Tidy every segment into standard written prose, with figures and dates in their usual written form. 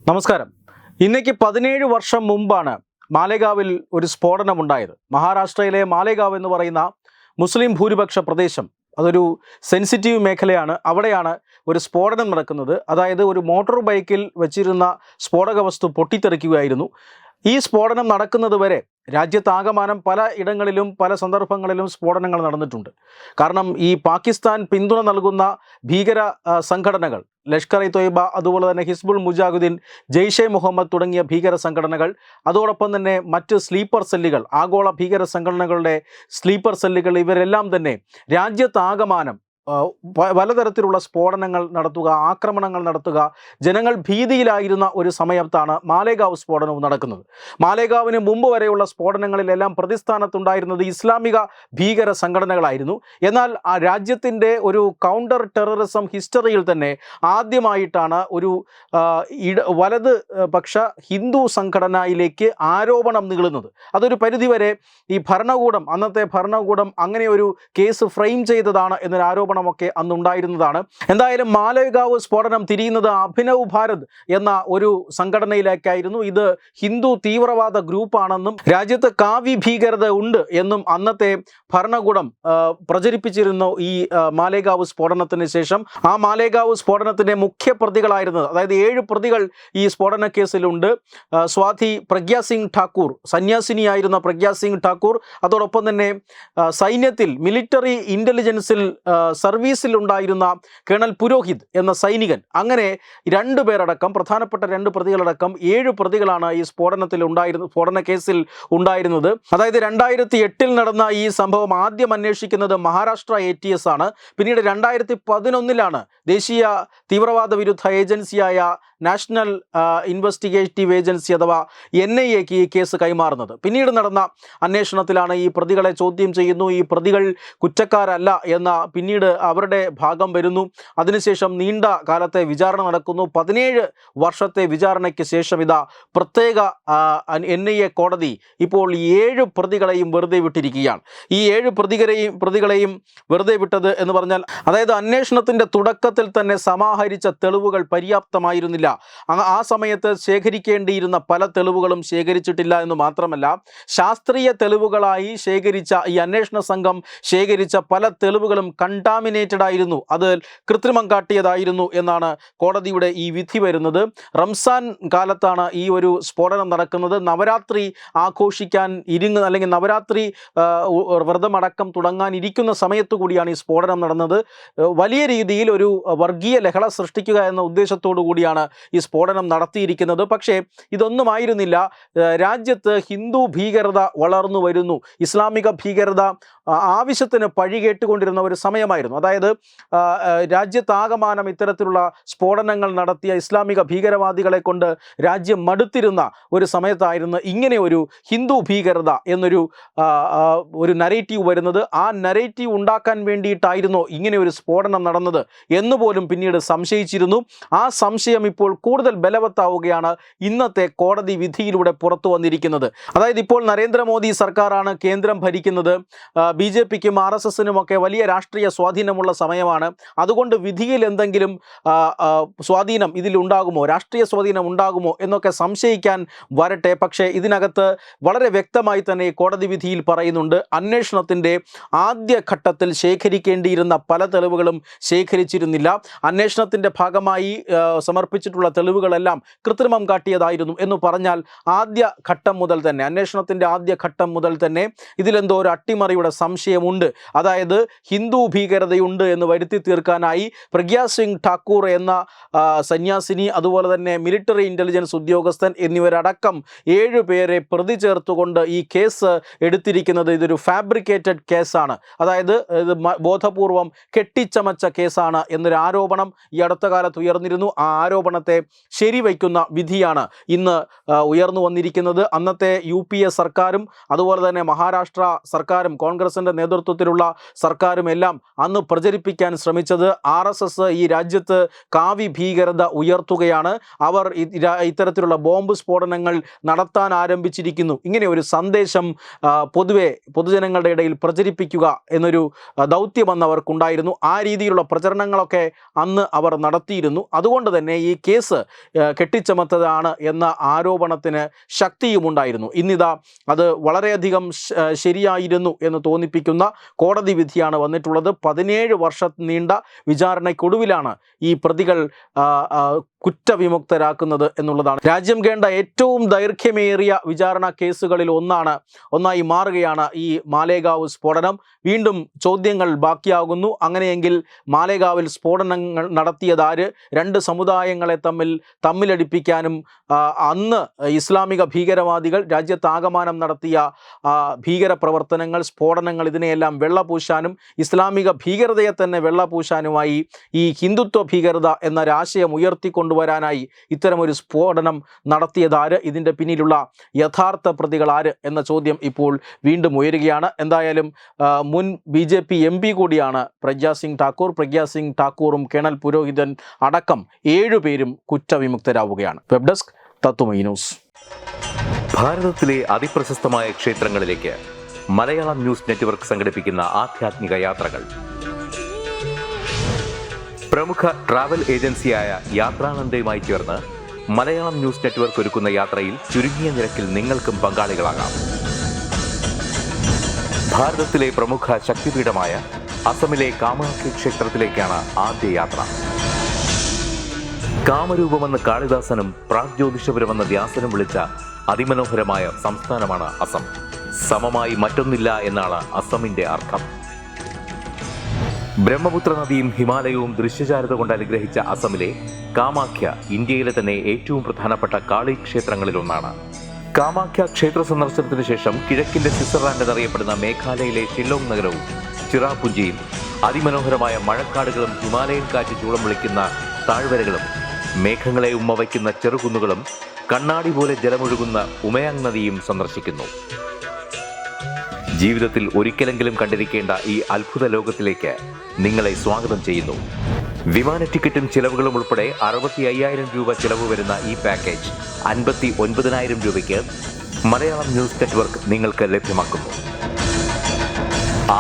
നമസ്കാരം. ഇന്നേക്ക് 17 വർഷം മുമ്പാണ് മാലേഗാവിൽ ഒരു സ്ഫോടനമുണ്ടായത്. മഹാരാഷ്ട്രയിലെ മാലേഗാവ് എന്ന് പറയുന്ന മുസ്ലിം ഭൂരിപക്ഷ പ്രദേശം, അതൊരു സെൻസിറ്റീവ് മേഖലയാണ്. അവിടെയാണ് ഒരു സ്ഫോടനം നടക്കുന്നത്. അതായത് ഒരു മോട്ടോർ ബൈക്കിൽ വെച്ചിരുന്ന സ്ഫോടക വസ്തു പൊട്ടിത്തെറിക്കുകയായിരുന്നു. ഈ സ്ഫോടനം നടക്കുന്നത് വരെ രാജ്യത്താകമാനം പല ഇടങ്ങളിലും പല സന്ദർഭങ്ങളിലും സ്ഫോടനങ്ങൾ നടന്നിട്ടുണ്ട്. കാരണം ഈ പാകിസ്ഥാൻ പിന്തുണ നൽകുന്ന ഭീകര സംഘടനകൾ, ലഷ്കർ ഇ തൊയ്ബ, അതുപോലെ തന്നെ ഹിസ്ബുൾ മുജാഹിദ്ദീൻ, ജെയ്ഷെ മുഹമ്മദ് തുടങ്ങിയ ഭീകര സംഘടനകൾ, അതോടൊപ്പം തന്നെ മറ്റ് സ്ലീപ്പർ സെല്ലുകൾ, ആഗോള ഭീകര സംഘടനകളുടെ സ്ലീപ്പർ സെല്ലുകൾ, ഇവരെല്ലാം തന്നെ രാജ്യത്താകമാനം പലതരത്തിലുള്ള സ്ഫോടനങ്ങൾ നടത്തുക, ആക്രമണങ്ങൾ നടത്തുക, ജനങ്ങൾ ഭീതിയിലായിരുന്ന ഒരു സമയത്താണ് മാലേഗാവ് സ്ഫോടനവും നടക്കുന്നത്. മാലേഗാവിന് മുമ്പ് വരെയുള്ള സ്ഫോടനങ്ങളിലെല്ലാം പ്രതിസ്ഥാനത്തുണ്ടായിരുന്നത് ഇസ്ലാമിക ഭീകര സംഘടനകളായിരുന്നു. എന്നാൽ ആ രാജ്യത്തിൻ്റെ ഒരു കൗണ്ടർ ടെററിസം ഹിസ്റ്ററിയിൽ തന്നെ ആദ്യമായിട്ടാണ് ഒരു വലത് പക്ഷ ഹിന്ദു സംഘടനയിലേക്ക് ആരോപണം നീളുന്നത്. അതൊരു പരിധിവരെ ഈ ഭരണകൂടം, അന്നത്തെ ഭരണകൂടം അങ്ങനെ ഒരു കേസ് ഫ്രെയിം ചെയ്തതാണ് എന്നൊരു ആരോപണമൊക്കെ അന്നുണ്ടായിരുന്നതാണ്. എന്തായാലും മാലേഗാവ് സ്ഫോടനം തിരിയുന്നത് അഭിനവ് ഭാരത് എന്ന ഒരു സംഘടനയിലേക്കായിരുന്നു. ഇത് ഹിന്ദു തീവ്രവാദ ഗ്രൂപ്പാണെന്നും രാജ്യത്ത് കാവ്യ ഭീകരത ഉണ്ട് എന്നും അന്നത്തെ ഭരണകൂടം പ്രചരിപ്പിച്ചിരുന്നു. ഈ മാലേഗാവ് സ്ഫോടനത്തിന് ശേഷം ആ മാലേഗാവ് സ്ഫോടനത്തിൻ്റെ മുഖ്യ പ്രതികളായിരുന്നത്, അതായത് 7 പ്രതികൾ ഈ സ്ഫോടന കേസിലുണ്ട്. സ്വാതി പ്രഗ്യാ സിംഗ് ഠാക്കൂർ, സന്യാസിനിയായിരുന്ന പ്രഗ്യാ സിംഗ് ഠാക്കൂർ, അതോടൊപ്പം തന്നെ സൈന്യത്തിൽ മിലിറ്ററി ഇൻ്റലിജൻസിൽ സർവീസിലുണ്ടായിരുന്ന കേണൽ പുരോഹിത് എന്ന സൈനികൻ, അങ്ങനെ 2 പേരടക്കം, പ്രധാനപ്പെട്ട 2 പ്രതികളടക്കം 7 പ്രതികളാണ് ഈ സ്ഫോടന കേസിൽ ഉണ്ടായിരുന്നത്. അതായത് 2008 നടന്ന ഈ സംഭവം ആദ്യം അന്വേഷിക്കുന്നത് മഹാരാഷ്ട്ര ATS ആണ്. പിന്നീട് 2011 ദേശീയ തീവ്രവാദ വിരുദ്ധ ഏജൻസിയായ നാഷണൽ ഇൻവെസ്റ്റിഗേറ്റീവ് ഏജൻസി അഥവാ NIAക്ക് ഈ കേസ് കൈമാറുന്നത്. പിന്നീട് നടന്ന അന്വേഷണത്തിലാണ് ഈ പ്രതികളെ ചോദ്യം ചെയ്യുന്നു. ഈ പ്രതികൾ കുറ്റക്കാരല്ല എന്ന പിന്നീട് അവരുടെ ഭാഗം വരുന്നു. അതിനുശേഷം നീണ്ട കാലത്തെ വിചാരണ നടക്കുന്നു. 17 വർഷത്തെ വിചാരണയ്ക്ക് ശേഷം ഇതാ പ്രത്യേക NIA കോടതി ഇപ്പോൾ 7 പ്രതികളെയും വെറുതെ വിട്ടിരിക്കുകയാണ്. ഈ 7 പ്രതികളെയും വെറുതെ വിട്ടത് എന്ന് പറഞ്ഞാൽ, അതായത് അന്വേഷണത്തിൻ്റെ തുടക്കത്തിൽ തന്നെ സമാഹരിച്ച തെളിവുകൾ പര്യാപ്തമായിരുന്നില്ല. ആ സമയത്ത് ശേഖരിക്കേണ്ടിയിരുന്ന പല തെളിവുകളും ശേഖരിച്ചിട്ടില്ല എന്ന് മാത്രമല്ല, ശാസ്ത്രീയ തെളിവുകളായി ശേഖരിച്ച ഈ അന്വേഷണ സംഘം ശേഖരിച്ച പല തെളിവുകളും കണ്ടാമിനേറ്റഡ് ആയിരുന്നു, അത് കൃത്രിമം കാട്ടിയതായിരുന്നു എന്നാണ് കോടതിയുടെ ഈ വിധി വരുന്നത്. റംസാൻ കാലത്താണ് ഈ ഒരു സ്ഫോടനം നടക്കുന്നത്. നവരാത്രി ആഘോഷിക്കാൻ അല്ലെങ്കിൽ നവരാത്രി വ്രതമടക്കം തുടങ്ങാനിരിക്കുന്ന സമയത്തു കൂടിയാണ് ഈ സ്ഫോടനം നടന്നത്. വലിയ രീതിയിൽ ഒരു വർഗീയ ലഹള സൃഷ്ടിക്കുക എന്ന ഉദ്ദേശത്തോടു കൂടിയാണ് ഈ സ്ഫോടനം നടത്തിയിരിക്കുന്നത്. പക്ഷേ ഇതൊന്നുമായിരുന്നില്ല. രാജ്യത്ത് ഹിന്ദു ഭീകരത വളർന്നു വരുന്നു, ഇസ്ലാമിക ഭീകരത ആവശ്യത്തിന് പഴി കേട്ടുകൊണ്ടിരുന്ന ഒരു സമയമായിരുന്നു. അതായത് രാജ്യത്താകമാനം ഇത്തരത്തിലുള്ള സ്ഫോടനങ്ങൾ നടത്തിയ ഇസ്ലാമിക ഭീകരവാദികളെ കൊണ്ട് രാജ്യം മടുത്തിരുന്ന ഒരു സമയത്തായിരുന്നു ഇങ്ങനെ ഒരു ഹിന്ദു ഭീകരത എന്നൊരു നരേറ്റീവ് വരുന്നത്. ആ നരേറ്റീവ് ഉണ്ടാക്കാൻ വേണ്ടിയിട്ടായിരുന്നോ ഇങ്ങനെ ഒരു സ്ഫോടനം നടന്നത് എന്നുപോലും പിന്നീട് സംശയിച്ചിരുന്നു. ആ സംശയം ഇപ്പോൾ കൂടുതൽ ബലവത്താവുകയാണ് ഇന്നത്തെ കോടതി വിധിയിലൂടെ പുറത്തു വന്നിരിക്കുന്നത്. അതായത് ഇപ്പോൾ നരേന്ദ്രമോദി സർക്കാരാണ് കേന്ദ്രം ഭരിക്കുന്നത്. BJPക്കും RSSനും ഒക്കെ വലിയ രാഷ്ട്രീയ സ്വാധീനമുള്ള സമയമാണ്. അതുകൊണ്ട് വിധിയിൽ എന്തെങ്കിലും സ്വാധീനം ഇതിലുണ്ടാകുമോ, രാഷ്ട്രീയ സ്വാധീനം ഉണ്ടാകുമോ എന്നൊക്കെ സംശയിക്കാൻ വരട്ടെ. പക്ഷേ ഇതിനകത്ത് വളരെ വ്യക്തമായി തന്നെ കോടതി വിധിയിൽ പറയുന്നുണ്ട്, അന്വേഷണത്തിൻ്റെ ആദ്യഘട്ടത്തിൽ ശേഖരിക്കേണ്ടിയിരുന്ന പല തെളിവുകളും ശേഖരിച്ചിരുന്നില്ല. അന്വേഷണത്തിൻ്റെ ഭാഗമായി സമർപ്പിച്ചിട്ടുള്ള തെളിവുകളെല്ലാം കൃത്രിമം കാട്ടിയതായിരുന്നു എന്ന് പറഞ്ഞാൽ അന്വേഷണത്തിൻ്റെ ആദ്യഘട്ടം മുതൽ തന്നെ ഇതിലെന്തോ ഒരു അട്ടിമറിയുടെ സംശയമുണ്ട്. അതായത് ഹിന്ദു ഭീകരതയുണ്ട് എന്ന് വരുത്തി തീർക്കാനായി പ്രഗ്യാ സിംഗ് ഠാക്കൂർ എന്ന സന്യാസിനി, അതുപോലെ തന്നെ മിലിറ്ററി ഇൻ്റലിജൻസ് ഉദ്യോഗസ്ഥൻ എന്നിവരടക്കം 7 പേരെ പ്രതി ചേർത്തുകൊണ്ട് ഈ കേസ് എടുത്തിരിക്കുന്നത് ഇതൊരു ഫാബ്രിക്കേറ്റഡ് കേസാണ്. അതായത് ഇത് ബോധപൂർവം കെട്ടിച്ചമച്ച കേസാണ് എന്നൊരു ആരോപണം ഈ അടുത്ത കാലത്ത് ഉയർന്നിരുന്നു. ആ ആരോപണത്തെ ശരിവയ്ക്കുന്ന വിധിയാണ് ഇന്ന് ഉയർന്നു വന്നിരിക്കുന്നത്. അന്നത്തെ UPA സർക്കാരും അതുപോലെ തന്നെ മഹാരാഷ്ട്ര സർക്കാരും കോൺഗ്രസ് കോൺഗ്രസിൻ്റെ നേതൃത്വത്തിലുള്ള സർക്കാരും എല്ലാം അന്ന് പ്രചരിപ്പിക്കാൻ ശ്രമിച്ചത് RSS ഈ രാജ്യത്ത് കാവി ഭീകരത ഉയർത്തുകയാണ്, അവർ ഇത്തരത്തിലുള്ള ബോംബ് സ്ഫോടനങ്ങൾ നടത്താൻ ആരംഭിച്ചിരിക്കുന്നു, ഇങ്ങനെ ഒരു സന്ദേശം പൊതുവെ പൊതുജനങ്ങളുടെ ഇടയിൽ പ്രചരിപ്പിക്കുക എന്നൊരു ദൗത്യം അന്ന് അവർക്കുണ്ടായിരുന്നു. ആ രീതിയിലുള്ള പ്രചരണങ്ങളൊക്കെ അന്ന് അവർ നടത്തിയിരുന്നു. അതുകൊണ്ട് തന്നെ ഈ കേസ് കെട്ടിച്ചമത്തതാണ് എന്ന ആരോപണത്തിന് ശക്തിയുമുണ്ടായിരുന്നു. ഇന്നിതാ അത് വളരെയധികം ശരിയായിരുന്നു എന്ന് തോന്നിപ്പിക്കുന്ന കോടതി വിധിയാണ് വന്നിട്ടുള്ളത്. 17 വർഷം നീണ്ട വിചാരണയ്ക്കൊടുവിലാണ് ഈ പ്രതികൾ കുറ്റവിമുക്തരാക്കുന്നത് എന്നുള്ളതാണ്. രാജ്യം കേണ്ട ഏറ്റവും ദൈർഘ്യമേറിയ വിചാരണ കേസുകളിൽ ഒന്നായി മാറുകയാണ് ഈ മാലേഗാവ് സ്ഫോടനം. വീണ്ടും ചോദ്യങ്ങൾ ബാക്കിയാകുന്നു. അങ്ങനെയെങ്കിൽ മാലേഗാവിൽ സ്ഫോടനങ്ങൾ നടത്തിയതാര്? രണ്ട് സമുദായങ്ങളെ തമ്മിലടിപ്പിക്കാനും അന്ന് ഇസ്ലാമിക ഭീകരവാദികൾ രാജ്യത്താകമാനം നടത്തിയ ഭീകര പ്രവർത്തനങ്ങൾ, സ്ഫോടനങ്ങൾ, ഇതിനെയെല്ലാം വെള്ളപൂശാനും ഇസ്ലാമിക ഭീകരതയെ തന്നെ വെള്ളപൂശാനുമായി ഈ ഹിന്ദുത്വ ഭീകരത എന്നൊരാശയം ഉയർത്തിക്കൊണ്ടുവരാനായി ഇത്തരമൊരു സ്ഫോടനം നടത്തിയതാര്? ഇതിൻ്റെ പിന്നിലുള്ള യഥാർത്ഥ പ്രതികൾ ആര് എന്ന ചോദ്യം ഇപ്പോൾ വീണ്ടും ഉയരുകയാണ്. എന്തായാലും മുൻ BJP MP കൂടിയാണ് പ്രഗ്യാ സിംഗ് ഠാക്കൂറും കേണൽ പുരോഹിതൻ അടക്കം 7 പേരും കുറ്റവിമുക്തരാവുകയാണ്. Web desk Tatwamayi news. ഭാരതത്തിലെ അതിപ്രശസ്തമായ ക്ഷേത്രങ്ങളിലേക്ക് മലയാളം ന്യൂസ് നെറ്റ്വർക്ക് സംഘടിപ്പിക്കുന്ന ആധ്യാത്മിക യാത്രകൾ. പ്രമുഖ ട്രാവൽ ഏജൻസിയായ യാത്രാനന്ദയുമായി ചേർന്ന് മലയാളം ന്യൂസ് നെറ്റ്വർക്ക് ഒരുക്കുന്ന യാത്രയിൽ ചുരുങ്ങിയ നിരക്കിൽ നിങ്ങൾക്കും പങ്കാളികളാകാം. ഭാരതത്തിലെ പ്രമുഖ ശക്തിപീഠമായ അസമിലെ കാമാഖ്യ ക്ഷേത്രത്തിലേക്കാണ് ആദ്യ യാത്ര. കാമരൂപമെന്ന് കാളിദാസനും പ്രാഗ്ജ്യോതിഷപുരമെന്ന വ്യാസനും വിളിച്ച അതിമനോഹരമായ സംസ്ഥാനമാണ് അസം. സമമായി മറ്റൊന്നില്ല എന്നാണ് അസമിന്റെ അർത്ഥം. ബ്രഹ്മപുത്ര നദിയും ഹിമാലയവും ദൃശ്യചാരുത കൊണ്ട് അനുഗ്രഹിച്ച അസമിലെ കാമാഖ്യ ഇന്ത്യയിലെ തന്നെ ഏറ്റവും പ്രധാനപ്പെട്ട കാളി ക്ഷേത്രങ്ങളിലൊന്നാണ്. കാമാഖ്യ ക്ഷേത്ര സന്ദർശനത്തിന് ശേഷം കിഴക്കിന്റെ സ്വിറ്റ്സർലാൻഡ് എന്നറിയപ്പെടുന്ന മേഘാലയയിലെ ഷില്ലോങ് നഗരവും ചിറാപുഞ്ചിയും അതിമനോഹരമായ മഴക്കാടുകളും ഹിമാലയൻ കാറ്റ് ചൂളം വിളിക്കുന്ന താഴ്വരകളും മേഘങ്ങളെ ഉമ്മവയ്ക്കുന്ന ചെറുകുന്നുകളും കണ്ണാടി പോലെ ജലമൊഴുകുന്ന ഉമയാങ് നദിയും സന്ദർശിക്കുന്നു. ജീവിതത്തിൽ ഒരിക്കലെങ്കിലും കണ്ടിരിക്കേണ്ട ഈ അത്ഭുത ലോകത്തിലേക്ക് നിങ്ങളെ സ്വാഗതം ചെയ്യുന്നു. വിമാന ടിക്കറ്റും ചിലവുകളും ഉൾപ്പെടെ 65,000 രൂപ ചിലവ് വരുന്ന ഈ പാക്കേജ് 59,000 രൂപയ്ക്ക് മലയാളം ന്യൂസ് നെറ്റ്വർക്ക് നിങ്ങൾക്ക് ലഭ്യമാക്കുന്നു.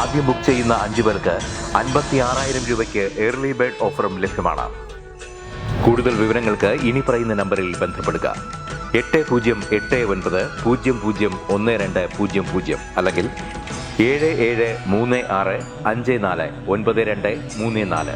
ആദ്യം ബുക്ക് ചെയ്യുന്ന 5 പേർക്ക് 56,000 രൂപയ്ക്ക് ഏർലി ബേർഡ് ഓഫറും ലഭ്യമാണ്. കൂടുതൽ വിവരങ്ങൾക്ക് ഇനി പറയുന്ന നമ്പറിൽ ബന്ധപ്പെടുക. 8089001200 അല്ലെങ്കിൽ 7736549234.